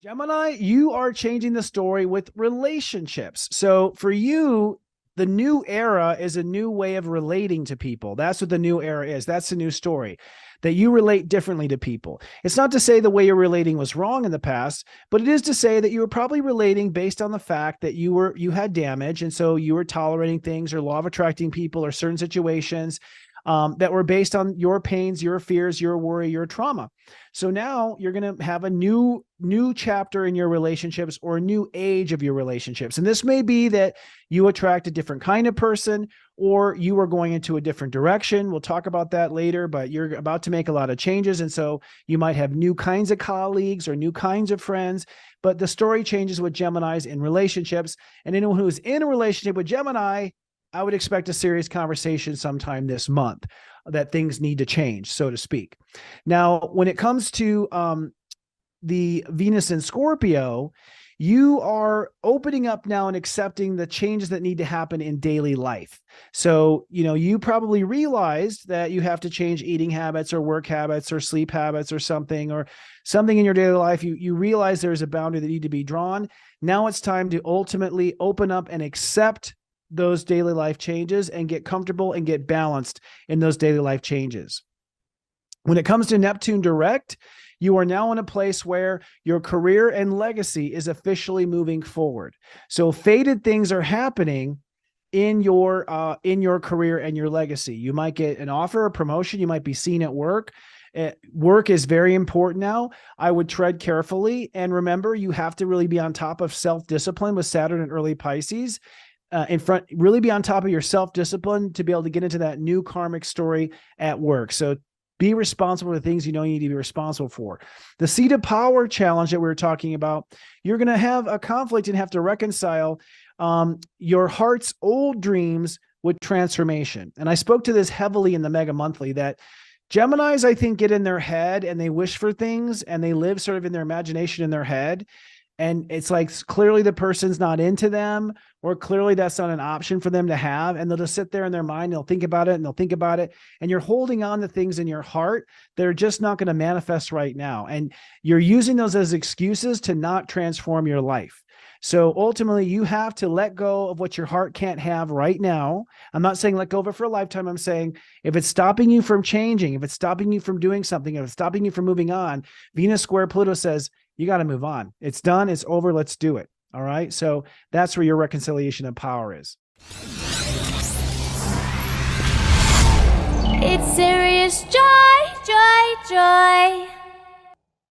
Gemini, you are changing the story with relationships. So for you, the new era is a new way of relating to people. That's what the new era is. That's the new story, that you relate differently to people. It's not to say the way you're relating was wrong in the past, but it is to say that you were probably relating based on the fact that you had damage. And so you were tolerating things or law of attracting people or certain situations that were based on your pains, your fears, your worry, your trauma. So now you're going to have a new chapter in your relationships or a new age of your relationships. And this may be that you attract a different kind of person or you are going into a different direction. We'll talk about that later, but you're about to make a lot of changes. And so you might have new kinds of colleagues or new kinds of friends, but the story changes with Geminis in relationships. And anyone who is in a relationship with Gemini, I would expect a serious conversation sometime this month that things need to change, so to speak. Now, when it comes to the Venus in Scorpio, you are opening up now and accepting the changes that need to happen in daily life. So, you probably realized that you have to change eating habits or work habits or sleep habits or something in your daily life. You realize there's a boundary that need to be drawn. Now it's time to ultimately open up and accept those daily life changes and get comfortable and get balanced in those daily life changes. When it comes to Neptune direct, you are now in a place where your career and legacy is officially moving forward. So fated things are happening in your career and your legacy. You might get an offer, a promotion. You might be seen at work. Work is very important now. I would tread carefully. And remember, you have to really be on top of self-discipline with Saturn in early Pisces. Really be on top of your self-discipline to be able to get into that new karmic story at work. So be responsible for the things you know you need to be responsible for. The seat of power challenge that we were talking about, you're going to have a conflict and have to reconcile your heart's old dreams with transformation. And I spoke to this heavily in the Mega Monthly that Geminis, I think, get in their head and they wish for things and they live sort of in their imagination in their head. And it's like clearly the person's not into them, or clearly that's not an option for them to have. And they'll just sit there in their mind. They'll think about it and they'll think about it. And you're holding on to things in your heart that are just not going to manifest right now. And you're using those as excuses to not transform your life. So ultimately, you have to let go of what your heart can't have right now. I'm not saying let go of it for a lifetime. I'm saying if it's stopping you from changing, if it's stopping you from doing something, if it's stopping you from moving on, Venus square Pluto says, you got to move on. It's done. It's over. Let's do it. All right. So that's where your reconciliation of power is. It's serious joy, joy, joy.